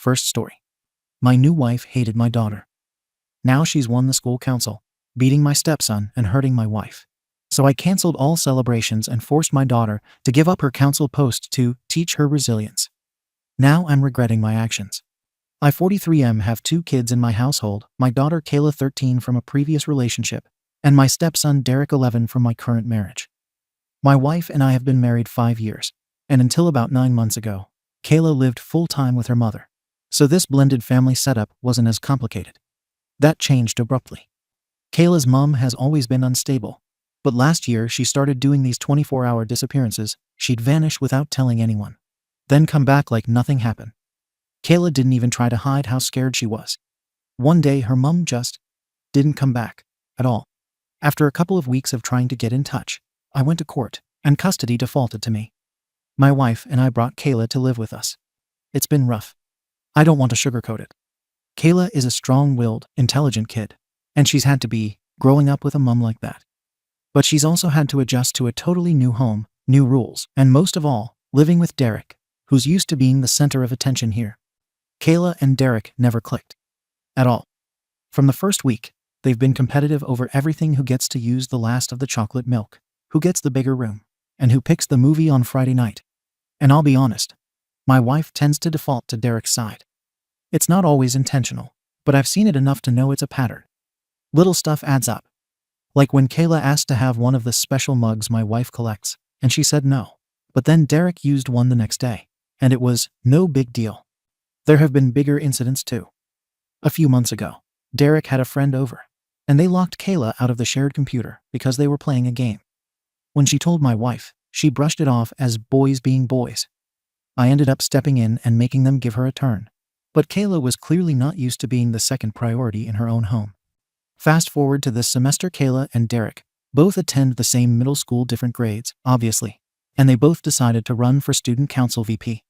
First story. My new wife hated my daughter. Now she's won the school council, beating my stepson and hurting my wife. So I canceled all celebrations and forced my daughter to give up her council post to teach her resilience. Now I'm regretting my actions. I 43M have 2 kids in my household, my daughter Kayla 13 from a previous relationship, and my stepson Derek 11 from my current marriage. My wife and I have been married 5 years, and until about 9 months ago, Kayla lived full-time with her mother. So this blended family setup wasn't as complicated. That changed abruptly. Kayla's mom has always been unstable, but last year she started doing these 24-hour disappearances. She'd vanish without telling anyone, then come back like nothing happened. Kayla didn't even try to hide how scared she was. One day her mom just didn't come back at all. After a couple of weeks of trying to get in touch, I went to court, and custody defaulted to me. My wife and I brought Kayla to live with us. It's been rough. I don't want to sugarcoat it. Kayla is a strong-willed, intelligent kid, and she's had to be growing up with a mom like that. But she's also had to adjust to a totally new home, new rules, and most of all, living with Derek, who's used to being the center of attention here. Kayla and Derek never clicked. At all. From the first week, they've been competitive over everything: who gets to use the last of the chocolate milk, who gets the bigger room, and who picks the movie on Friday night. And I'll be honest, my wife tends to default to Derek's side. It's not always intentional, but I've seen it enough to know it's a pattern. Little stuff adds up. Like when Kayla asked to have one of the special mugs my wife collects, and she said no. But then Derek used one the next day, and it was no big deal. There have been bigger incidents too. A few months ago, Derek had a friend over, and they locked Kayla out of the shared computer because they were playing a game. When she told my wife, she brushed it off as boys being boys. I ended up stepping in and making them give her a turn. But Kayla was clearly not used to being the second priority in her own home. Fast forward to this semester, Kayla and Derek both attend the same middle school, different grades, obviously, and they both decided to run for student council VP.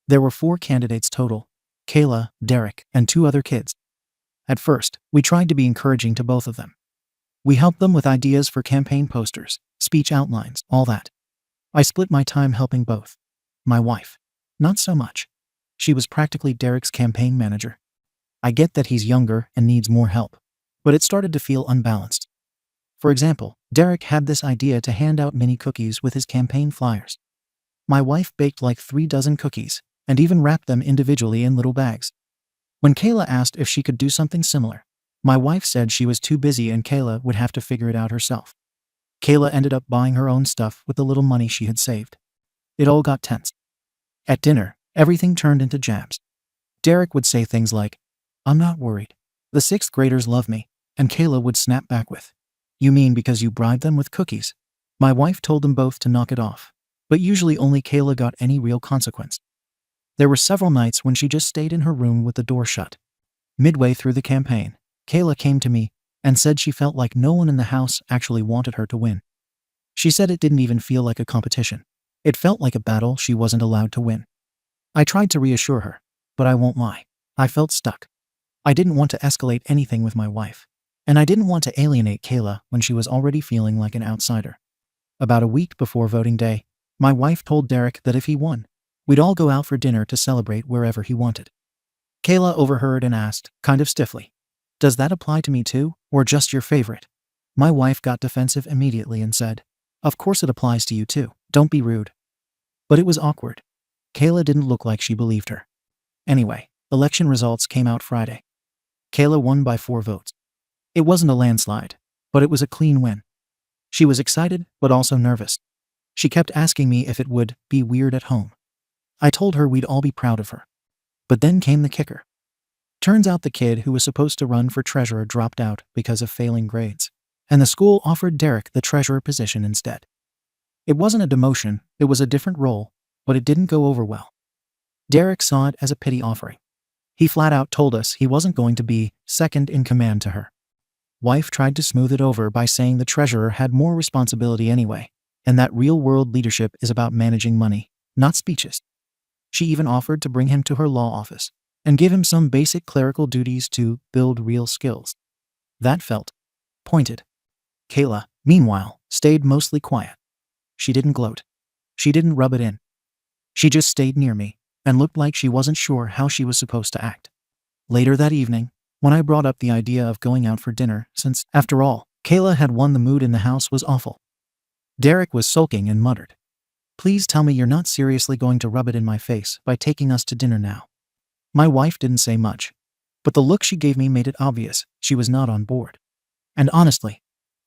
There were 4 candidates total: Kayla, Derek, and 2 other kids. At first, we tried to be encouraging to both of them. We helped them with ideas for campaign posters, speech outlines, all that. I split my time helping both. My wife, not so much. She was practically Derek's campaign manager. I get that he's younger and needs more help, but it started to feel unbalanced. For example, Derek had this idea to hand out mini cookies with his campaign flyers. My wife baked like 3 dozen cookies, and even wrapped them individually in little bags. When Kayla asked if she could do something similar, my wife said she was too busy and Kayla would have to figure it out herself. Kayla ended up buying her own stuff with the little money she had saved. It all got tense. At dinner, everything turned into jabs. Derek would say things like, "I'm not worried. The 6th graders love me," and Kayla would snap back with, "You mean because you bribed them with cookies?" My wife told them both to knock it off, but usually only Kayla got any real consequence. There were several nights when she just stayed in her room with the door shut. Midway through the campaign, Kayla came to me and said she felt like no one in the house actually wanted her to win. She said it didn't even feel like a competition. It felt like a battle she wasn't allowed to win. I tried to reassure her, but I won't lie. I felt stuck. I didn't want to escalate anything with my wife, and I didn't want to alienate Kayla when she was already feeling like an outsider. About a week before voting day, my wife told Derek that if he won, we'd all go out for dinner to celebrate wherever he wanted. Kayla overheard and asked, kind of stiffly, "Does that apply to me too, or just your favorite?" My wife got defensive immediately and said, "Of course it applies to you too. Don't be rude." But it was awkward. Kayla didn't look like she believed her. Anyway, election results came out Friday. Kayla won by 4 votes. It wasn't a landslide, but it was a clean win. She was excited, but also nervous. She kept asking me if it would be weird at home. I told her we'd all be proud of her. But then came the kicker. Turns out the kid who was supposed to run for treasurer dropped out because of failing grades, and the school offered Derek the treasurer position instead. It wasn't a demotion, it was a different role, but it didn't go over well. Derek saw it as a pity offering. He flat out told us he wasn't going to be second in command to her. Wife tried to smooth it over by saying the treasurer had more responsibility anyway, and that real-world leadership is about managing money, not speeches. She even offered to bring him to her law office and give him some basic clerical duties to build real skills. That felt pointed. Kayla, meanwhile, stayed mostly quiet. She didn't gloat. She didn't rub it in. She just stayed near me, and looked like she wasn't sure how she was supposed to act. Later that evening, when I brought up the idea of going out for dinner, since, after all, Kayla had won, the mood in the house was awful. Derek was sulking and muttered, "Please tell me you're not seriously going to rub it in my face by taking us to dinner now." My wife didn't say much, but the look she gave me made it obvious she was not on board. And honestly,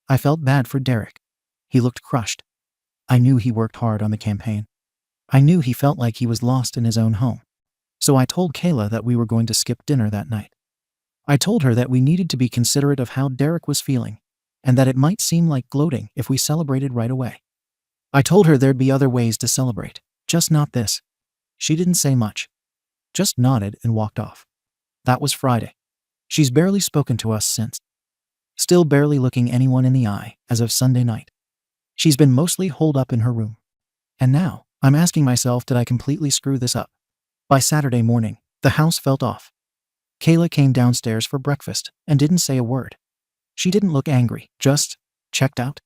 I felt bad for Derek. He looked crushed. I knew he worked hard on the campaign. I knew he felt like he was lost in his own home. So I told Kayla that we were going to skip dinner that night. I told her that we needed to be considerate of how Derek was feeling, and that it might seem like gloating if we celebrated right away. I told her there'd be other ways to celebrate, just not this. She didn't say much, just nodded and walked off. That was Friday. She's barely spoken to us since. Still barely looking anyone in the eye as of Sunday night. She's been mostly holed up in her room. And now, I'm asking myself, did I completely screw this up? By Saturday morning, the house felt off. Kayla came downstairs for breakfast and didn't say a word. She didn't look angry, just checked out.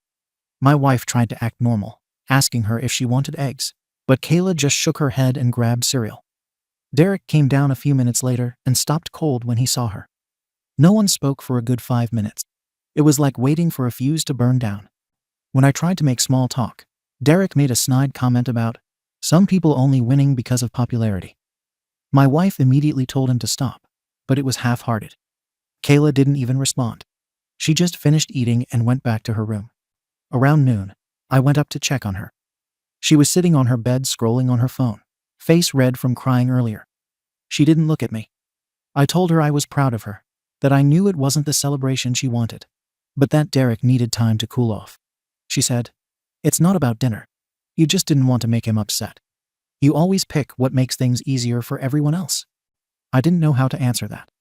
My wife tried to act normal, asking her if she wanted eggs, but Kayla just shook her head and grabbed cereal. Derek came down a few minutes later and stopped cold when he saw her. No one spoke for a good 5 minutes. It was like waiting for a fuse to burn down. When I tried to make small talk, Derek made a snide comment about some people only winning because of popularity. My wife immediately told him to stop, but it was half-hearted. Kayla didn't even respond. She just finished eating and went back to her room. Around noon, I went up to check on her. She was sitting on her bed scrolling on her phone, face red from crying earlier. She didn't look at me. I told her I was proud of her, that I knew it wasn't the celebration she wanted, but that Derek needed time to cool off. She said, "It's not about dinner. You just didn't want to make him upset. You always pick what makes things easier for everyone else." I didn't know how to answer that.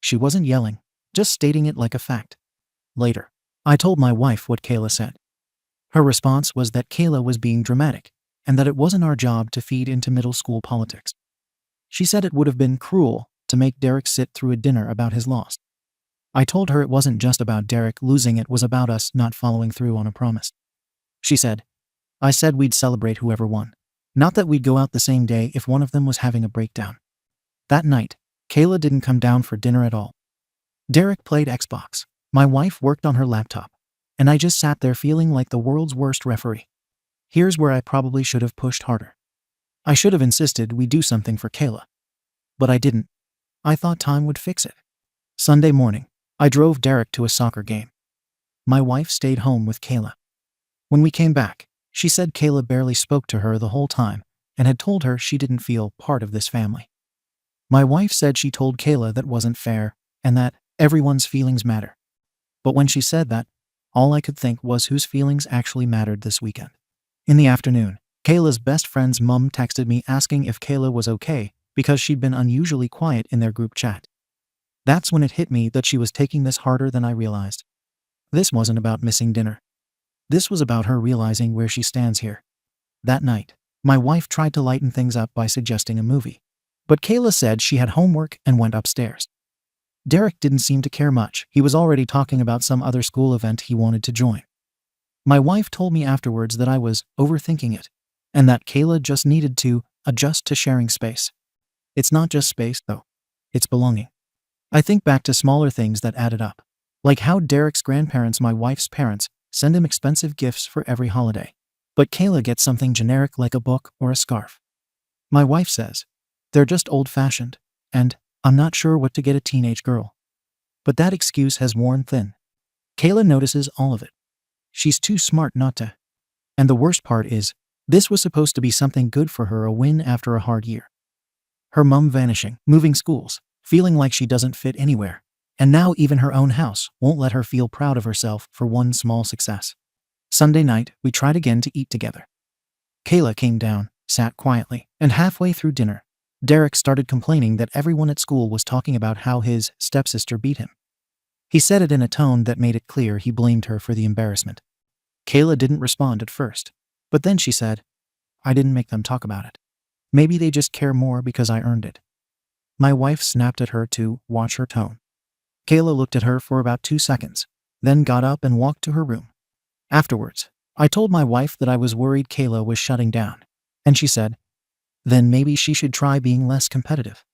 She wasn't yelling, just stating it like a fact. Later, I told my wife what Kayla said. Her response was that Kayla was being dramatic, and that it wasn't our job to feed into middle school politics. She said it would have been cruel to make Derek sit through a dinner about his loss. I told her it wasn't just about Derek losing, it was about us not following through on a promise. She said, "I said we'd celebrate whoever won, not that we'd go out the same day if one of them was having a breakdown." That night, Kayla didn't come down for dinner at all. Derek played Xbox. My wife worked on her laptop, and I just sat there feeling like the world's worst referee. Here's where I probably should have pushed harder. I should have insisted we do something for Kayla. But I didn't. I thought time would fix it. Sunday morning, I drove Derek to a soccer game. My wife stayed home with Kayla. When we came back, she said Kayla barely spoke to her the whole time and had told her she didn't feel part of this family. My wife said she told Kayla that wasn't fair and that everyone's feelings matter. But when she said that, all I could think was whose feelings actually mattered this weekend. In the afternoon, Kayla's best friend's mum texted me asking if Kayla was okay because she'd been unusually quiet in their group chat. That's when it hit me that she was taking this harder than I realized. This wasn't about missing dinner. This was about her realizing where she stands here. That night, my wife tried to lighten things up by suggesting a movie. But Kayla said she had homework and went upstairs. Derek didn't seem to care much. He was already talking about some other school event he wanted to join. My wife told me afterwards that I was overthinking it, and that Kayla just needed to adjust to sharing space. It's not just space, though. It's belonging. I think back to smaller things that added up, like how Derek's grandparents, my wife's parents, send him expensive gifts for every holiday. But Kayla gets something generic like a book or a scarf. My wife says, "They're just old-fashioned, and I'm not sure what to get a teenage girl." But that excuse has worn thin. Kayla notices all of it. She's too smart not to. And the worst part is, this was supposed to be something good for her, a win after a hard year. Her mum vanishing, moving schools, feeling like she doesn't fit anywhere, and now even her own house won't let her feel proud of herself for one small success. Sunday night, we tried again to eat together. Kayla came down, sat quietly, and halfway through dinner, Derek started complaining that everyone at school was talking about how his stepsister beat him. He said it in a tone that made it clear he blamed her for the embarrassment. Kayla didn't respond at first, but then she said, "I didn't make them talk about it. Maybe they just care more because I earned it." My wife snapped at her to watch her tone. Kayla looked at her for about 2 seconds, then got up and walked to her room. Afterwards, I told my wife that I was worried Kayla was shutting down, and she said, Then maybe she should try being less competitive.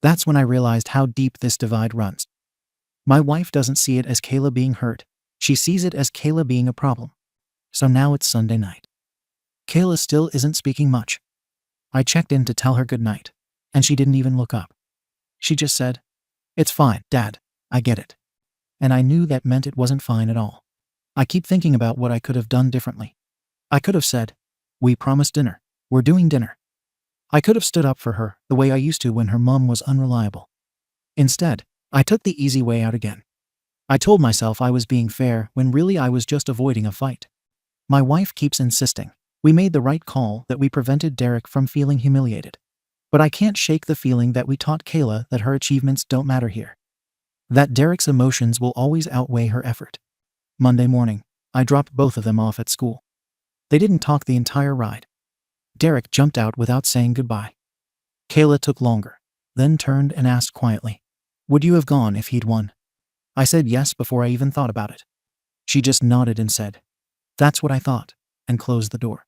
That's when I realized how deep this divide runs. My wife doesn't see it as Kayla being hurt. She sees it as Kayla being a problem. So now it's Sunday night. Kayla still isn't speaking much. I checked in to tell her good night, and she didn't even look up. She just said, "It's fine, Dad. I get it." And I knew that meant it wasn't fine at all. I keep thinking about what I could have done differently. I could have said, "We promised dinner. We're doing dinner." I could have stood up for her the way I used to when her mom was unreliable. Instead, I took the easy way out again. I told myself I was being fair when really I was just avoiding a fight. My wife keeps insisting we made the right call, that we prevented Derek from feeling humiliated. But I can't shake the feeling that we taught Kayla that her achievements don't matter here. That Derek's emotions will always outweigh her effort. Monday morning, I dropped both of them off at school. They didn't talk the entire ride. Derek jumped out without saying goodbye. Kayla took longer, then turned and asked quietly, "Would you have gone if he'd won?" I said yes before I even thought about it. She just nodded and said, "That's what I thought," and closed the door.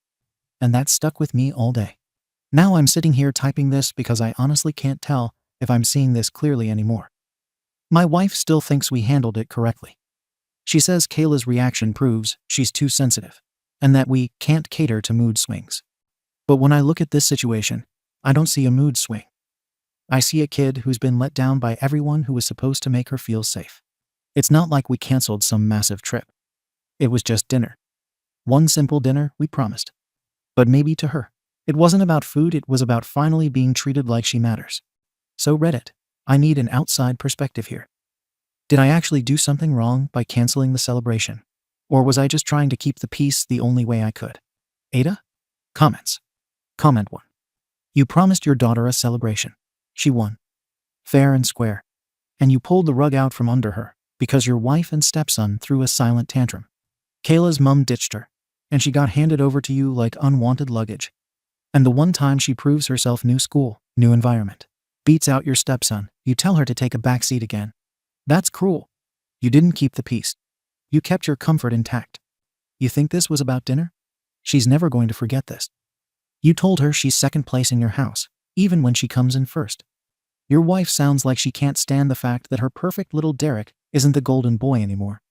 And that stuck with me all day. Now I'm sitting here typing this because I honestly can't tell if I'm seeing this clearly anymore. My wife still thinks we handled it correctly. She says Kayla's reaction proves she's too sensitive, and that we can't cater to mood swings. But when I look at this situation, I don't see a mood swing. I see a kid who's been let down by everyone who was supposed to make her feel safe. It's not like we canceled some massive trip. It was just dinner. One simple dinner we promised. But maybe to her, it wasn't about food, it was about finally being treated like she matters. So Reddit, I need an outside perspective here. Did I actually do something wrong by canceling the celebration? Or was I just trying to keep the peace the only way I could? Ada? Comments. Comment 1. You promised your daughter a celebration. She won. Fair and square. And you pulled the rug out from under her because your wife and stepson threw a silent tantrum. Kayla's mom ditched her, and she got handed over to you like unwanted luggage. And the one time she proves herself, new school, new environment, beats out your stepson, you tell her to take a backseat again. That's cruel. You didn't keep the peace. You kept your comfort intact. You think this was about dinner? She's never going to forget this. You told her she's second place in your house, even when she comes in first. Your wife sounds like she can't stand the fact that her perfect little Derek isn't the golden boy anymore.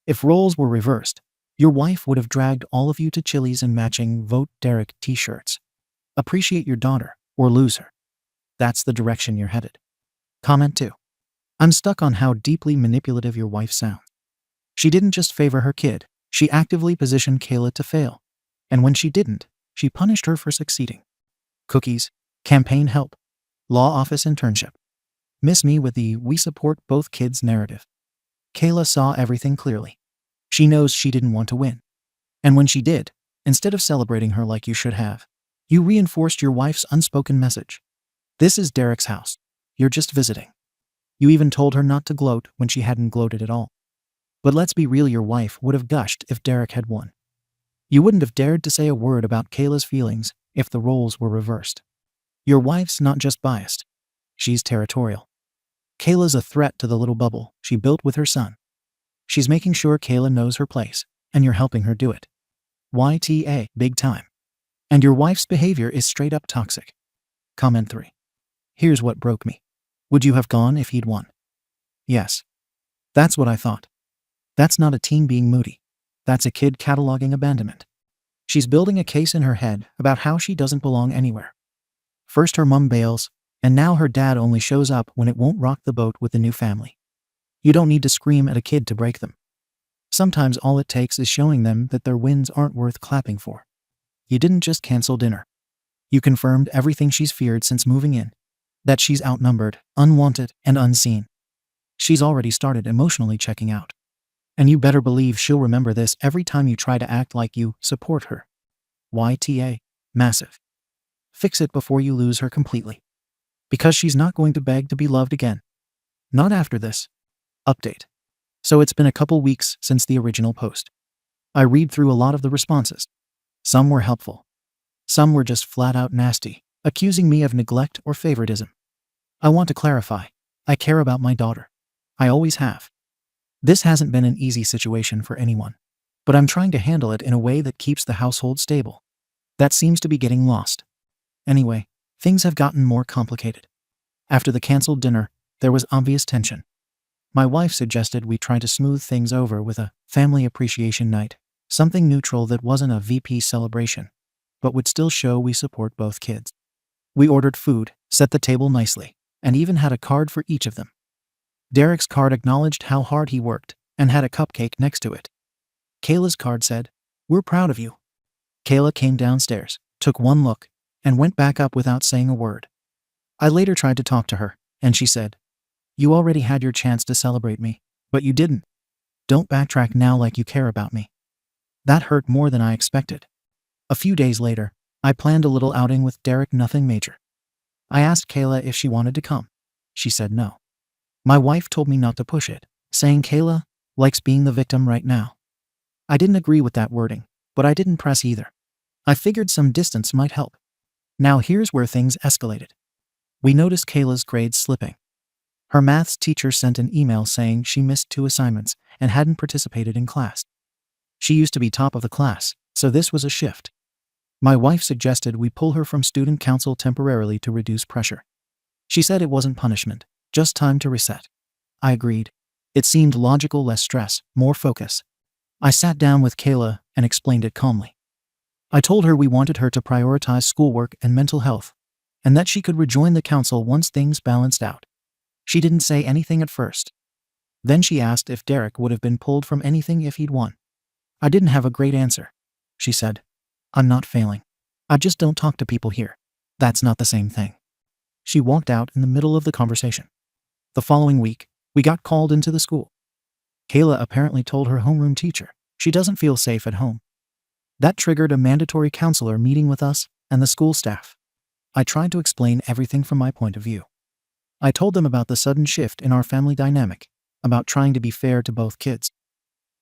If roles were reversed, your wife would have dragged all of you to Chili's in matching Vote Derek t-shirts. Appreciate your daughter, or lose her. That's the direction you're headed. Comment 2. I'm stuck on how deeply manipulative your wife sounds. She didn't just favor her kid, she actively positioned Kayla to fail. And when she didn't, she punished her for succeeding. Cookies, campaign help, law office internship. Miss me with the "we support both kids" narrative. Kayla saw everything clearly. She knows she didn't want to win. And when she did, instead of celebrating her like you should have, you reinforced your wife's unspoken message. This is Derek's house. You're just visiting. You even told her not to gloat when she hadn't gloated at all. But let's be real, your wife would have gushed if Derek had won. You wouldn't have dared to say a word about Kayla's feelings if the roles were reversed. Your wife's not just biased. She's territorial. Kayla's a threat to the little bubble she built with her son. She's making sure Kayla knows her place, and you're helping her do it. YTA, big time. And your wife's behavior is straight up toxic. Comment 3. Here's what broke me. Would you have gone if he'd won? Yes. That's what I thought. That's not a teen being moody. That's a kid cataloging abandonment. She's building a case in her head about how she doesn't belong anywhere. First her mom bails, and now her dad only shows up when it won't rock the boat with the new family. You don't need to scream at a kid to break them. Sometimes all it takes is showing them that their wins aren't worth clapping for. You didn't just cancel dinner. You confirmed everything she's feared since moving in. That she's outnumbered, unwanted, and unseen. She's already started emotionally checking out. And you better believe she'll remember this every time you try to act like you support her. YTA, massive. Fix it before you lose her completely. Because she's not going to beg to be loved again. Not after this. Update. So it's been a couple weeks since the original post. I read through a lot of the responses. Some were helpful. Some were just flat out nasty, accusing me of neglect or favoritism. I want to clarify. I care about my daughter. I always have. This hasn't been an easy situation for anyone. But I'm trying to handle it in a way that keeps the household stable. That seems to be getting lost. Anyway, Things have gotten more complicated. After the canceled dinner, there was obvious tension. My wife suggested we try to smooth things over with a family appreciation night, something neutral that wasn't a VP celebration, but would still show we support both kids. We ordered food, set the table nicely, and even had a card for each of them. Derek's card acknowledged how hard he worked and had a cupcake next to it. Kayla's card said, "We're proud of you." Kayla came downstairs, took one look, and went back up without saying a word. I later tried to talk to her, and she said, "You already had your chance to celebrate me, but you didn't. Don't backtrack now like you care about me." That hurt more than I expected. A few days later, I planned a little outing with Derek, nothing major. I asked Kayla if she wanted to come. She said no. My wife told me not to push it, saying Kayla likes being the victim right now. I didn't agree with that wording, but I didn't press either. I figured some distance might help. Now here's where things escalated. We noticed Kayla's grades slipping. Her maths teacher sent an email saying she missed 2 assignments and hadn't participated in class. She used to be top of the class, so this was a shift. My wife suggested we pull her from student council temporarily to reduce pressure. She said it wasn't punishment, just time to reset. I agreed. It seemed logical, less stress, more focus. I sat down with Kayla and explained it calmly. I told her we wanted her to prioritize schoolwork and mental health, and that she could rejoin the council once things balanced out. She didn't say anything at first. Then she asked if Derek would have been pulled from anything if he'd won. I didn't have a great answer. She said, "I'm not failing. I just don't talk to people here. That's not the same thing." She walked out in the middle of the conversation. The following week, we got called into the school. Kayla apparently told her homeroom teacher she doesn't feel safe at home. That triggered a mandatory counselor meeting with us and the school staff. I tried to explain everything from my point of view. I told them about the sudden shift in our family dynamic, about trying to be fair to both kids.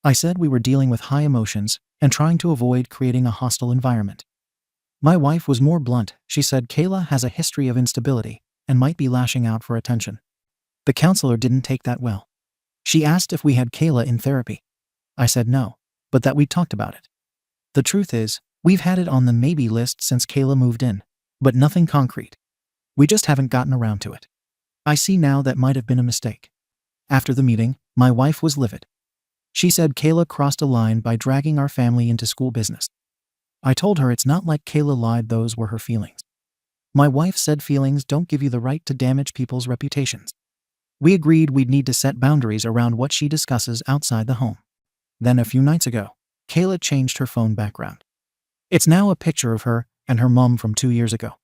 I said we were dealing with high emotions and trying to avoid creating a hostile environment. My wife was more blunt. She said Kayla has a history of instability and might be lashing out for attention. The counselor didn't take that well. She asked if we had Kayla in therapy. I said no, but that we talked about it. The truth is, we've had it on the maybe list since Kayla moved in, but nothing concrete. We just haven't gotten around to it. I see now that might have been a mistake. After the meeting, my wife was livid. She said Kayla crossed a line by dragging our family into school business. I told her it's not like Kayla lied, those were her feelings. My wife said feelings don't give you the right to damage people's reputations. We agreed we'd need to set boundaries around what she discusses outside the home. Then a few nights ago, Kayla changed her phone background. It's now a picture of her and her mom from 2 years ago.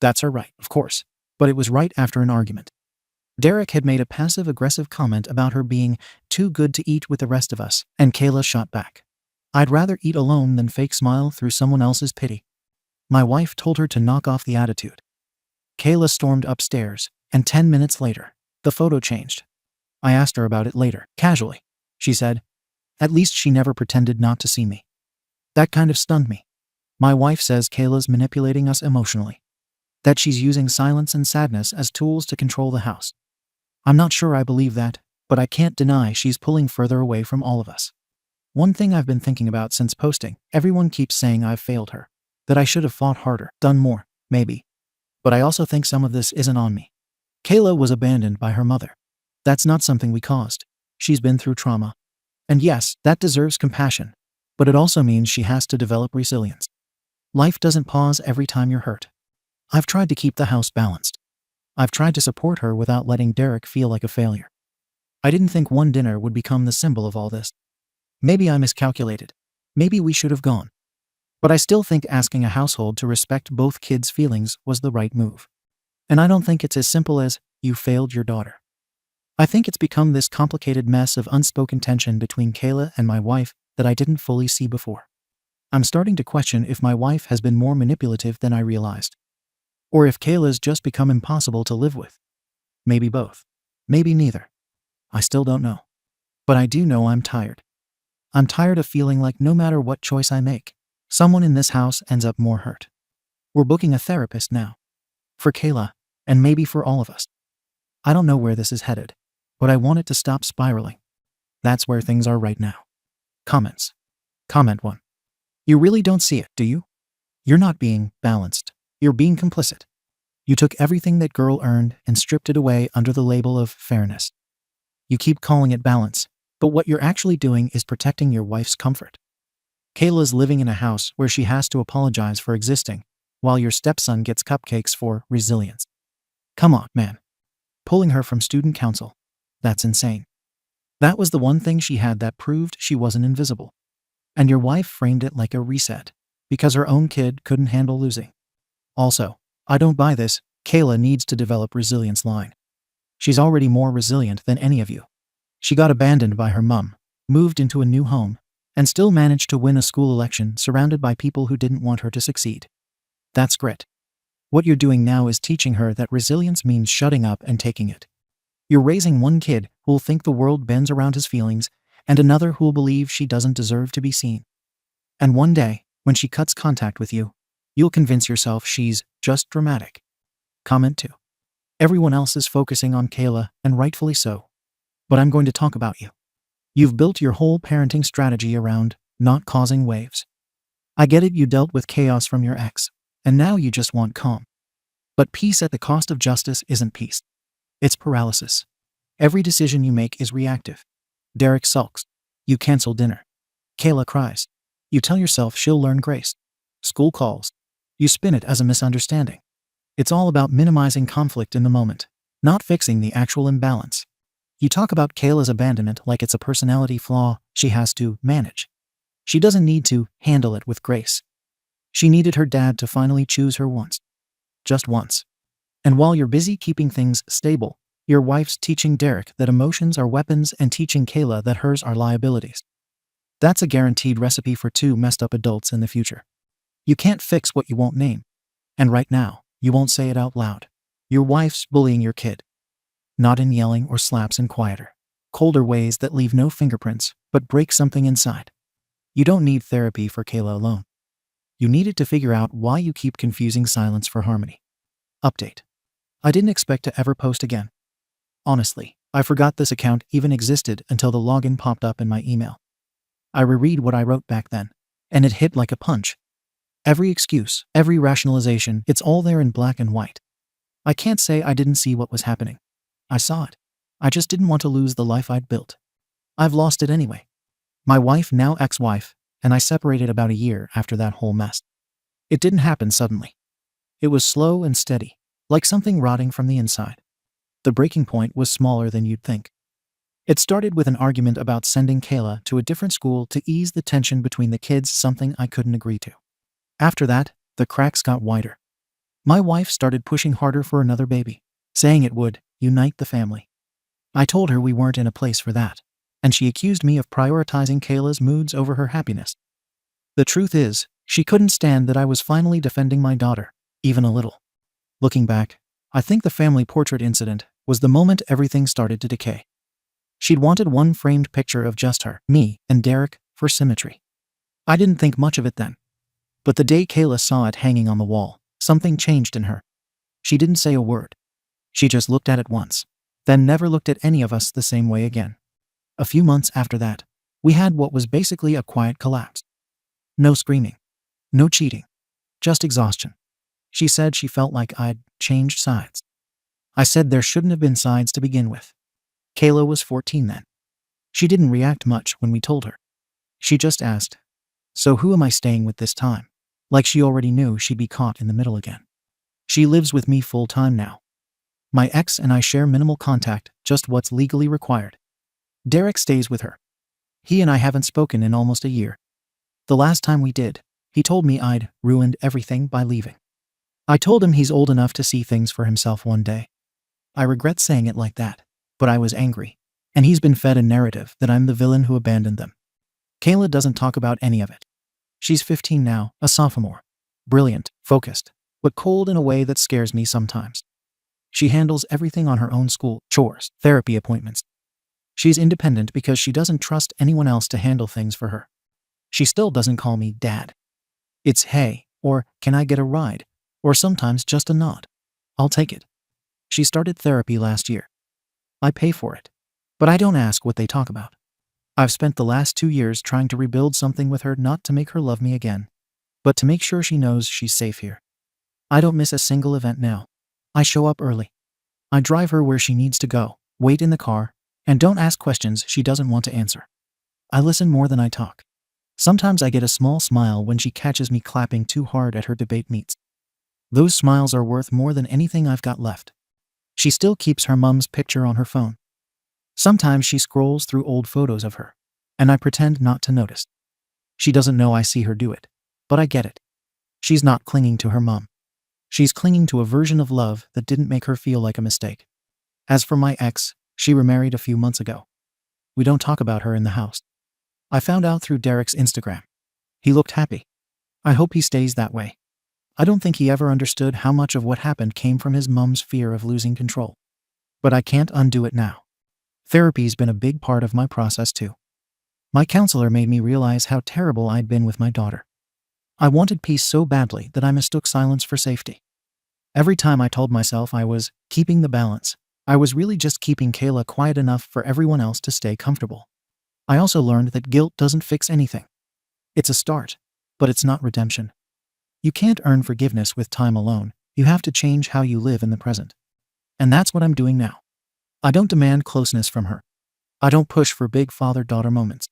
That's her right, of course, but it was right after an argument. Derek had made a passive-aggressive comment about her being too good to eat with the rest of us, and Kayla shot back. "I'd rather eat alone than fake smile through someone else's pity." My wife told her to knock off the attitude. Kayla stormed upstairs, and 10 minutes later, the photo changed. I asked her about it later, casually. She said, "At least she never pretended not to see me." That kind of stunned me. My wife says Kayla's manipulating us emotionally, that she's using silence and sadness as tools to control the house. I'm not sure I believe that, but I can't deny she's pulling further away from all of us. One thing I've been thinking about since posting, everyone keeps saying I've failed her, that I should have fought harder, done more, maybe. But I also think some of this isn't on me. Kayla was abandoned by her mother. That's not something we caused. She's been through trauma. And yes, that deserves compassion, but it also means she has to develop resilience. Life doesn't pause every time you're hurt. I've tried to keep the house balanced. I've tried to support her without letting Derek feel like a failure. I didn't think one dinner would become the symbol of all this. Maybe I miscalculated. Maybe we should have gone. But I still think asking a household to respect both kids' feelings was the right move. And I don't think it's as simple as, "You failed your daughter." I think it's become this complicated mess of unspoken tension between Kayla and my wife that I didn't fully see before. I'm starting to question if my wife has been more manipulative than I realized. Or if Kayla's just become impossible to live with. Maybe both. Maybe neither. I still don't know. But I do know I'm tired. I'm tired of feeling like no matter what choice I make, someone in this house ends up more hurt. We're booking a therapist now. For Kayla, and maybe for all of us. I don't know where this is headed, but I want it to stop spiraling. That's where things are right now. Comments. Comment 1. You really don't see it, do you? You're not being balanced. You're being complicit. You took everything that girl earned and stripped it away under the label of fairness. You keep calling it balance, but what you're actually doing is protecting your wife's comfort. Kayla's living in a house where she has to apologize for existing, while your stepson gets cupcakes for resilience. Come on, man. Pulling her from student council. That's insane. That was the one thing she had that proved she wasn't invisible. And your wife framed it like a reset, because her own kid couldn't handle losing. Also, I don't buy this. Kayla needs to develop resilience line. She's already more resilient than any of you. She got abandoned by her mum, moved into a new home, and still managed to win a school election surrounded by people who didn't want her to succeed. That's grit. What you're doing now is teaching her that resilience means shutting up and taking it. You're raising one kid who'll think the world bends around his feelings, and another who'll believe she doesn't deserve to be seen. And one day, when she cuts contact with you, you'll convince yourself she's just dramatic. Comment 2. Everyone else is focusing on Kayla, and rightfully so. But I'm going to talk about you. You've built your whole parenting strategy around not causing waves. I get it, you dealt with chaos from your ex, and now you just want calm. But peace at the cost of justice isn't peace. It's paralysis. Every decision you make is reactive. Derek sulks. You cancel dinner. Kayla cries. You tell yourself she'll learn grace. School calls. You spin it as a misunderstanding. It's all about minimizing conflict in the moment, not fixing the actual imbalance. You talk about Kayla's abandonment like it's a personality flaw she has to manage. She doesn't need to handle it with grace. She needed her dad to finally choose her once. Just once. And while you're busy keeping things stable, your wife's teaching Derek that emotions are weapons and teaching Kayla that hers are liabilities. That's a guaranteed recipe for two messed up adults in the future. You can't fix what you won't name. And right now, you won't say it out loud. Your wife's bullying your kid. Not in yelling or slaps, in quieter, colder ways that leave no fingerprints, but break something inside. You don't need therapy for Kayla alone. You need it to figure out why you keep confusing silence for harmony. Update. I didn't expect to ever post again. Honestly, I forgot this account even existed until the login popped up in my email. I reread what I wrote back then, and it hit like a punch. Every excuse, every rationalization, it's all there in black and white. I can't say I didn't see what was happening. I saw it. I just didn't want to lose the life I'd built. I've lost it anyway. My wife, now ex-wife, and I separated about a year after that whole mess. It didn't happen suddenly. It was slow and steady, like something rotting from the inside. The breaking point was smaller than you'd think. It started with an argument about sending Kayla to a different school to ease the tension between the kids, something I couldn't agree to. After that, the cracks got wider. My wife started pushing harder for another baby, saying it would unite the family. I told her we weren't in a place for that, and she accused me of prioritizing Kayla's moods over her happiness. The truth is, she couldn't stand that I was finally defending my daughter, even a little. Looking back, I think the family portrait incident was the moment everything started to decay. She'd wanted one framed picture of just her, me, and Derek for symmetry. I didn't think much of it then. But the day Kayla saw it hanging on the wall, something changed in her. She didn't say a word. She just looked at it once, then never looked at any of us the same way again. A few months after that, we had what was basically a quiet collapse. No screaming. No cheating. Just exhaustion. She said she felt like I'd changed sides. I said there shouldn't have been sides to begin with. Kayla was 14 then. She didn't react much when we told her. She just asked, "So who am I staying with this time?" Like she already knew she'd be caught in the middle again. She lives with me full time now. My ex and I share minimal contact, just what's legally required. Derek stays with her. He and I haven't spoken in almost a year. The last time we did, he told me I'd ruined everything by leaving. I told him he's old enough to see things for himself one day. I regret saying it like that, but I was angry, and he's been fed a narrative that I'm the villain who abandoned them. Kayla doesn't talk about any of it. She's 15 now, a sophomore. Brilliant, focused, but cold in a way that scares me sometimes. She handles everything on her own: school, chores, therapy appointments. She's independent because she doesn't trust anyone else to handle things for her. She still doesn't call me dad. It's hey, or can I get a ride, or sometimes just a nod. I'll take it. She started therapy last year. I pay for it, but I don't ask what they talk about. I've spent the last 2 years trying to rebuild something with her, not to make her love me again, but to make sure she knows she's safe here. I don't miss a single event now. I show up early. I drive her where she needs to go, wait in the car, and don't ask questions she doesn't want to answer. I listen more than I talk. Sometimes I get a small smile when she catches me clapping too hard at her debate meets. Those smiles are worth more than anything I've got left. She still keeps her mom's picture on her phone. Sometimes she scrolls through old photos of her, and I pretend not to notice. She doesn't know I see her do it, but I get it. She's not clinging to her mom. She's clinging to a version of love that didn't make her feel like a mistake. As for my ex, she remarried a few months ago. We don't talk about her in the house. I found out through Derek's Instagram. He looked happy. I hope he stays that way. I don't think he ever understood how much of what happened came from his mom's fear of losing control. But I can't undo it now. Therapy's been a big part of my process too. My counselor made me realize how terrible I'd been with my daughter. I wanted peace so badly that I mistook silence for safety. Every time I told myself I was keeping the balance, I was really just keeping Kayla quiet enough for everyone else to stay comfortable. I also learned that guilt doesn't fix anything. It's a start, but it's not redemption. You can't earn forgiveness with time alone. You have to change how you live in the present. And that's what I'm doing now. I don't demand closeness from her. I don't push for big father-daughter moments.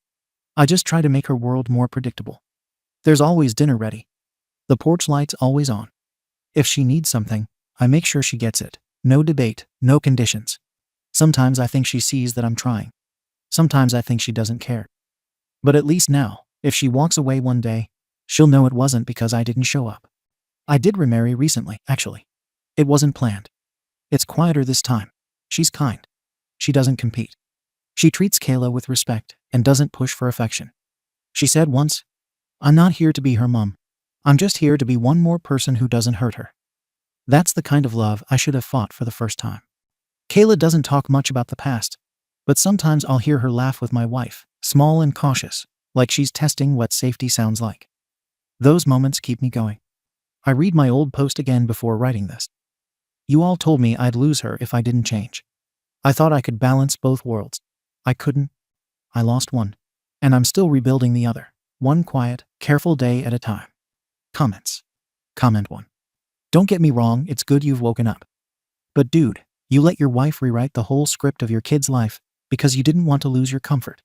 I just try to make her world more predictable. There's always dinner ready. The porch light's always on. If she needs something, I make sure she gets it. No debate, no conditions. Sometimes I think she sees that I'm trying. Sometimes I think she doesn't care. But at least now, if she walks away one day, she'll know it wasn't because I didn't show up. I did remarry recently, actually. It wasn't planned. It's quieter this time. She's kind. She doesn't compete. She treats Kayla with respect and doesn't push for affection. She said once, "I'm not here to be her mom. I'm just here to be one more person who doesn't hurt her." That's the kind of love I should have fought for the first time. Kayla doesn't talk much about the past, but sometimes I'll hear her laugh with my wife, small and cautious, like she's testing what safety sounds like. Those moments keep me going. I read my old post again before writing this. You all told me I'd lose her if I didn't change. I thought I could balance both worlds. I couldn't. I lost one. And I'm still rebuilding the other. One quiet, careful day at a time. Comments. Comment 1. Don't get me wrong, it's good you've woken up. But dude, you let your wife rewrite the whole script of your kid's life because you didn't want to lose your comfort.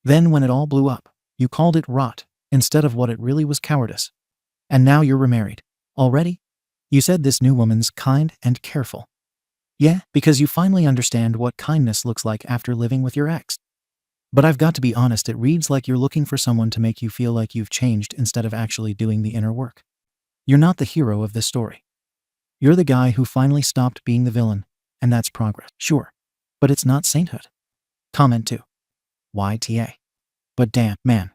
Then when it all blew up, you called it rot instead of what it really was, cowardice. And now you're remarried. Already? You said this new woman's kind and careful. Yeah, because you finally understand what kindness looks like after living with your ex. But I've got to be honest, it reads like you're looking for someone to make you feel like you've changed instead of actually doing the inner work. You're not the hero of this story. You're the guy who finally stopped being the villain, and that's progress. Sure, but it's not sainthood. Comment 2. YTA. But damn, man.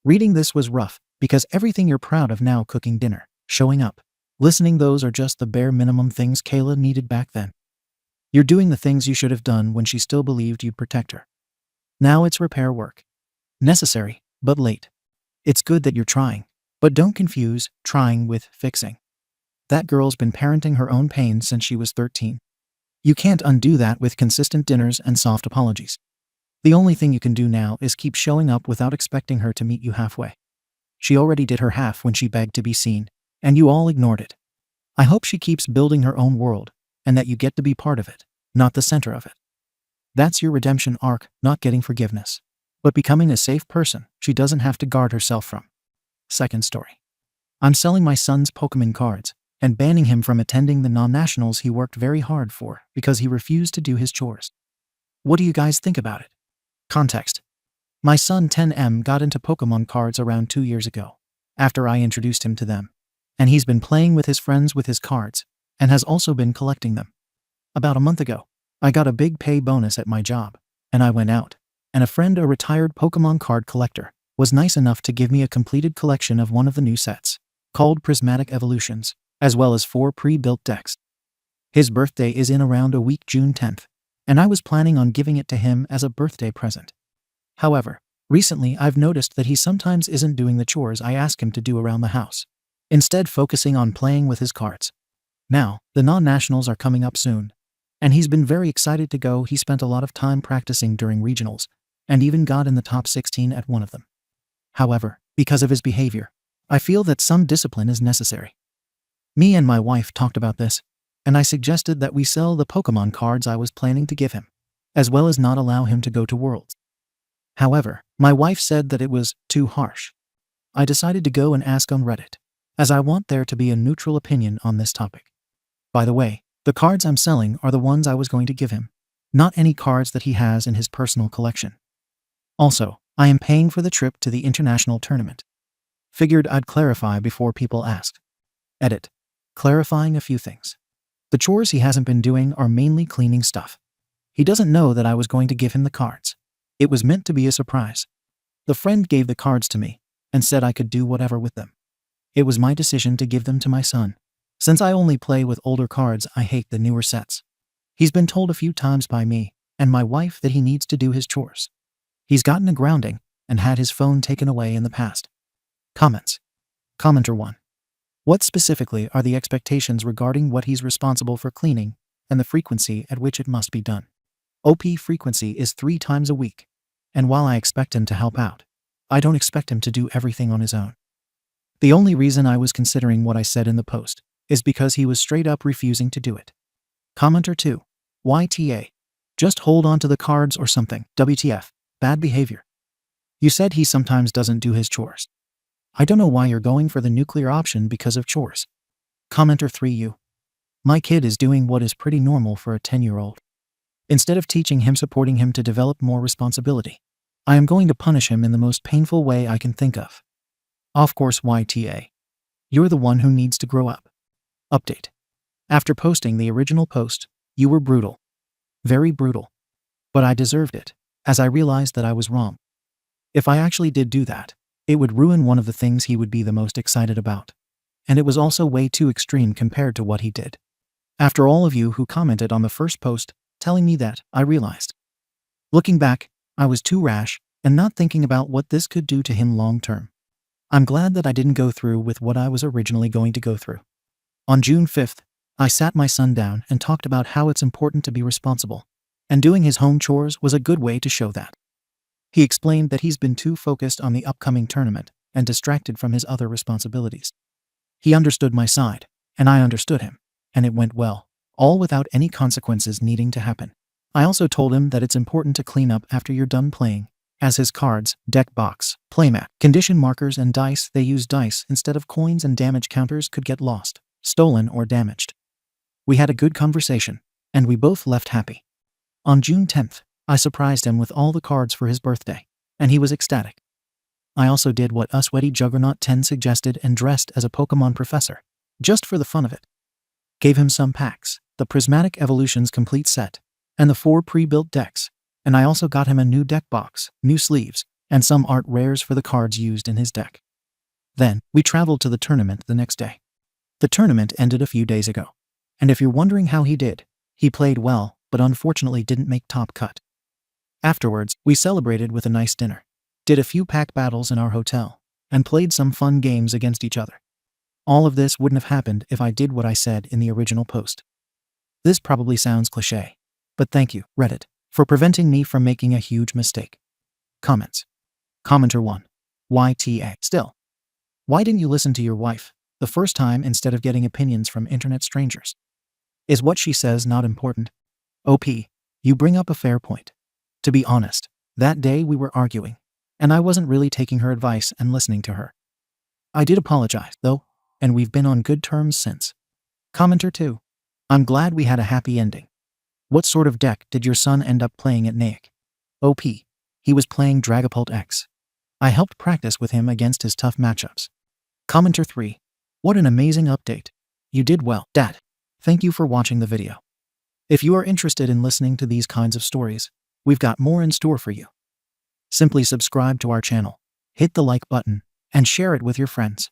Reading this was rough, because everything you're proud of now, cooking dinner, showing up, listening, those are just the bare minimum things Kayla needed back then. You're doing the things you should have done when she still believed you'd protect her. Now it's repair work. Necessary, but late. It's good that you're trying, but don't confuse trying with fixing. That girl's been parenting her own pain since she was 13. You can't undo that with consistent dinners and soft apologies. The only thing you can do now is keep showing up without expecting her to meet you halfway. She already did her half when she begged to be seen, and you all ignored it. I hope she keeps building her own world, and that you get to be part of it, not the center of it. That's your redemption arc, not getting forgiveness, but becoming a safe person she doesn't have to guard herself from. Second story. I'm selling my son's Pokemon cards and banning him from attending the non-nationals he worked very hard for because he refused to do his chores. What do you guys think about it? Context. My son 10M got into Pokemon cards around 2 years ago, after I introduced him to them, and he's been playing with his friends with his cards, and has also been collecting them. About a month ago, I got a big pay bonus at my job, and I went out, and a friend, a retired Pokemon card collector, was nice enough to give me a completed collection of one of the new sets, called Prismatic Evolutions, as well as 4 pre-built decks. His birthday is in around a week, June 10th, and I was planning on giving it to him as a birthday present. However, recently I've noticed that he sometimes isn't doing the chores I ask him to do around the house, instead focusing on playing with his cards. Now, the non-nationals are coming up soon, and he's been very excited to go. He spent a lot of time practicing during regionals, and even got in the top 16 at one of them. However, because of his behavior, I feel that some discipline is necessary. Me and my wife talked about this, and I suggested that we sell the Pokemon cards I was planning to give him, as well as not allow him to go to Worlds. However, my wife said that it was too harsh. I decided to go and ask on Reddit, as I want there to be a neutral opinion on this topic. By the way, the cards I'm selling are the ones I was going to give him, not any cards that he has in his personal collection. Also, I am paying for the trip to the international tournament. Figured I'd clarify before people asked. Edit. Clarifying a few things. The chores he hasn't been doing are mainly cleaning stuff. He doesn't know that I was going to give him the cards. It was meant to be a surprise. The friend gave the cards to me and said I could do whatever with them. It was my decision to give them to my son. Since I only play with older cards, I hate the newer sets. He's been told a few times by me and my wife that he needs to do his chores. He's gotten a grounding and had his phone taken away in the past. Comments. Commenter 1. What specifically are the expectations regarding what he's responsible for cleaning and the frequency at which it must be done? OP frequency is 3 times a week, and while I expect him to help out, I don't expect him to do everything on his own. The only reason I was considering what I said in the post is because he was straight up refusing to do it. Commenter 2. YTA. Just hold on to the cards or something. WTF. Bad behavior. You said he sometimes doesn't do his chores. I don't know why you're going for the nuclear option because of chores. Commenter 3U. My kid is doing what is pretty normal for a 10-year-old. Instead of teaching him, supporting him to develop more responsibility, I am going to punish him in the most painful way I can think of. Of course, YTA. You're the one who needs to grow up. Update. After posting the original post, you were brutal. Very brutal. But I deserved it, as I realized that I was wrong. If I actually did do that, it would ruin one of the things he would be the most excited about. And it was also way too extreme compared to what he did. After all of you who commented on the first post telling me that, I realized. Looking back, I was too rash and not thinking about what this could do to him long term. I'm glad that I didn't go through with what I was originally going to go through. On June 5th, I sat my son down and talked about how it's important to be responsible, and doing his home chores was a good way to show that. He explained that he's been too focused on the upcoming tournament and distracted from his other responsibilities. He understood my side, and I understood him, and it went well, all without any consequences needing to happen. I also told him that it's important to clean up after you're done playing, as his cards, deck box, playmat, condition markers, and dice, they use dice instead of coins, and damage counters could get lost, stolen, or damaged. We had a good conversation, and we both left happy. On June 10th, I surprised him with all the cards for his birthday, and he was ecstatic. I also did what a sweaty Juggernaut 10 suggested and dressed as a Pokemon professor, just for the fun of it. Gave him some packs, the Prismatic Evolutions complete set, and the 4 pre-built decks, and I also got him a new deck box, new sleeves, and some art rares for the cards used in his deck. Then, we traveled to the tournament the next day. The tournament ended a few days ago, and if you're wondering how he did, he played well, but unfortunately didn't make top cut. Afterwards, we celebrated with a nice dinner, did a few pack battles in our hotel, and played some fun games against each other. All of this wouldn't have happened if I did what I said in the original post. This probably sounds cliché, but thank you, Reddit, for preventing me from making a huge mistake. Comments. Commenter 1. YTA. Still. Why didn't you listen to your wife the first time instead of getting opinions from internet strangers? Is what she says not important? OP. You bring up a fair point. To be honest, that day we were arguing, and I wasn't really taking her advice and listening to her. I did apologize, though, and we've been on good terms since. Commenter 2. I'm glad we had a happy ending. What sort of deck did your son end up playing at NAIC? OP. He was playing Dragapult X. I helped practice with him against his tough matchups. Commenter 3. What an amazing update. You did well, Dad. Thank you for watching the video. If you are interested in listening to these kinds of stories, we've got more in store for you. Simply subscribe to our channel, hit the like button, and share it with your friends.